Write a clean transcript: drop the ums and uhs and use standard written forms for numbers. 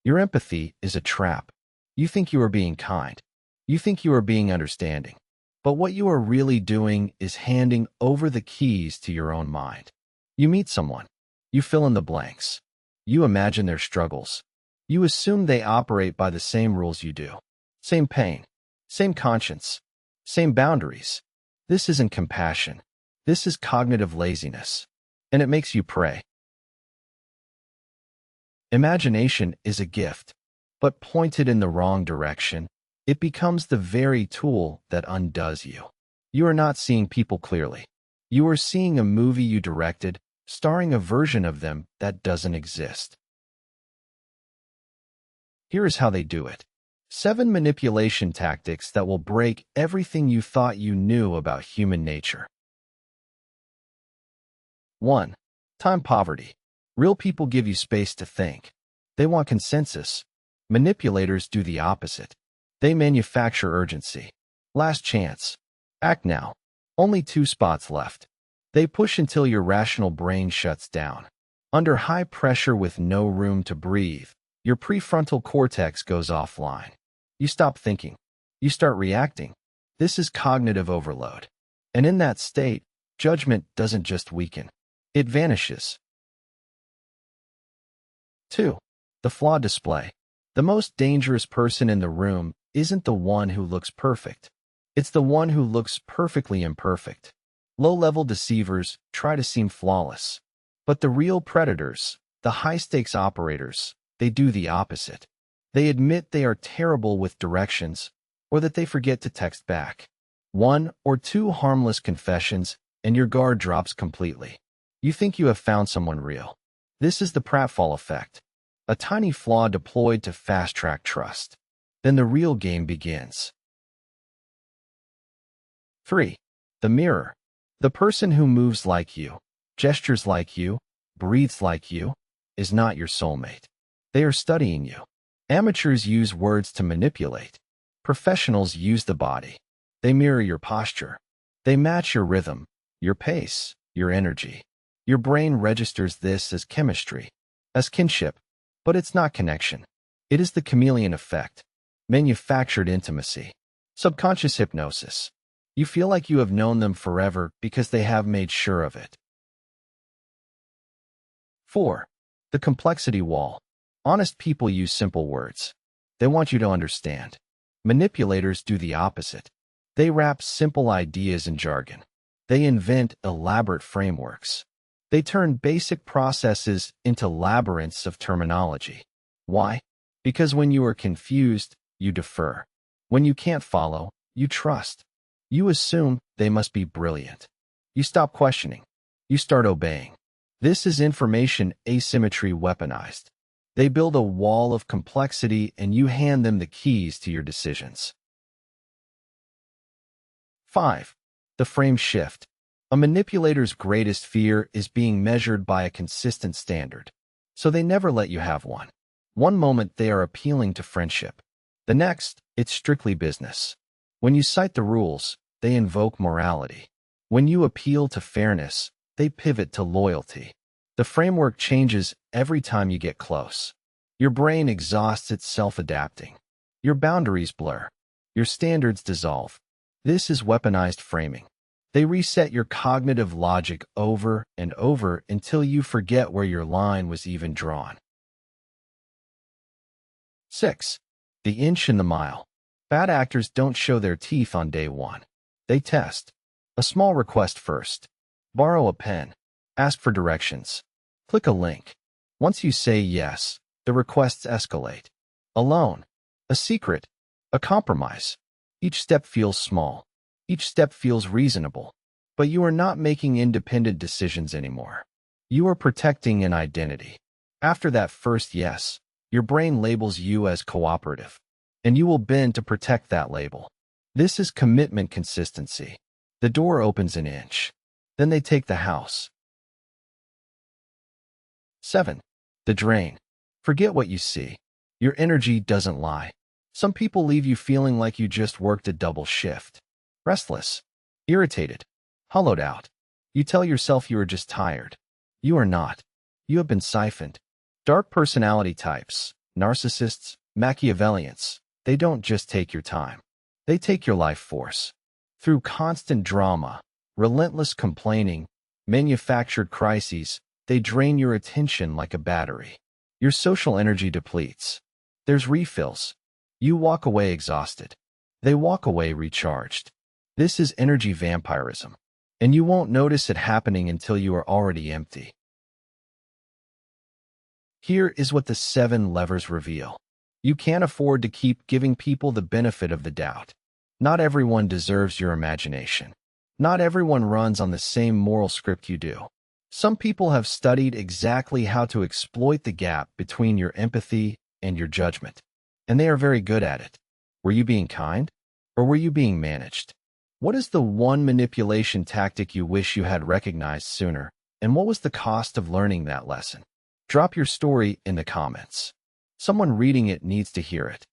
Your empathy is a trap. You think you are being kind. You think you are being understanding. But what you are really doing is handing over the keys to your own mind. You meet someone. You fill in the blanks. You imagine their struggles. You assume they operate by the same rules you do. Same pain. Same conscience. Same boundaries. This isn't compassion. This is cognitive laziness. And it makes you pray. Imagination is a gift, but pointed in the wrong direction, it becomes the very tool that undoes you. You are not seeing people clearly. You are seeing a movie you directed, starring a version of them that doesn't exist. Here is how they do it. 7 manipulation tactics that will break everything you thought you knew about human nature. 1. Time poverty. Real people give you space to think. They want consensus. Manipulators do the opposite. They manufacture urgency. Last chance. Act now. Only 2 spots left. They push until your rational brain shuts down. Under high pressure with no room to breathe, your prefrontal cortex goes offline. You stop thinking. You start reacting. This is cognitive overload. And in that state, judgment doesn't just weaken. It vanishes. 2. The flawed display. The most dangerous person in the room isn't the one who looks perfect. It's the one who looks perfectly imperfect. Low-level deceivers try to seem flawless. But the real predators, the high-stakes operators, they do the opposite. They admit they are terrible with directions, or that they forget to text back. 1 or 2 harmless confessions, and your guard drops completely. You think you have found someone real. This is the pratfall effect. A tiny flaw deployed to fast-track trust. Then the real game begins. 3. The mirror. The person who moves like you, gestures like you, breathes like you, is not your soulmate. They are studying you. Amateurs use words to manipulate. Professionals use the body. They mirror your posture. They match your rhythm, your pace, your energy. Your brain registers this as chemistry, as kinship, but it's not connection. It is the chameleon effect, manufactured intimacy, subconscious hypnosis. You feel like you have known them forever because they have made sure of it. 4. The complexity wall. Honest people use simple words. They want you to understand. Manipulators do the opposite. They wrap simple ideas in jargon. They invent elaborate frameworks. They turn basic processes into labyrinths of terminology. Why? Because when you are confused, you defer. When you can't follow, you trust. You assume they must be brilliant. You stop questioning. You start obeying. This is information asymmetry weaponized. They build a wall of complexity and you hand them the keys to your decisions. 5. The frame shift. A manipulator's greatest fear is being measured by a consistent standard. So they never let you have one. One moment they are appealing to friendship. The next, it's strictly business. When you cite the rules, they invoke morality. When you appeal to fairness, they pivot to loyalty. The framework changes every time you get close. Your brain exhausts itself adapting. Your boundaries blur. Your standards dissolve. This is weaponized framing. They reset your cognitive logic over and over until you forget where your line was even drawn. 6. The inch and the mile. Bad actors don't show their teeth on day 1. They test. A small request first. Borrow a pen. Ask for directions. Click a link. Once you say yes, the requests escalate. Alone. A secret. A compromise. Each step feels small. Each step feels reasonable. But you are not making independent decisions anymore. You are protecting an identity. After that first yes, your brain labels you as cooperative. And you will bend to protect that label. This is commitment consistency. The door opens an inch. Then they take the house. 7. The drain. Forget what you see. Your energy doesn't lie. Some people leave you feeling like you just worked a double shift. Restless. Irritated. Hollowed out. You tell yourself you are just tired. You are not. You have been siphoned. Dark personality types. Narcissists, Machiavellians, they don't just take your time. They take your life force. Through constant drama, relentless complaining, manufactured crises, they drain your attention like a battery. Your social energy depletes. There's refills. You walk away exhausted. They walk away recharged. This is energy vampirism, and you won't notice it happening until you are already empty. Here is what the 7 levers reveal. You can't afford to keep giving people the benefit of the doubt. Not everyone deserves your imagination. Not everyone runs on the same moral script you do. Some people have studied exactly how to exploit the gap between your empathy and your judgment, and they are very good at it. Were you being kind, or were you being managed? What is the one manipulation tactic you wish you had recognized sooner, and what was the cost of learning that lesson? Drop your story in the comments. Someone reading it needs to hear it.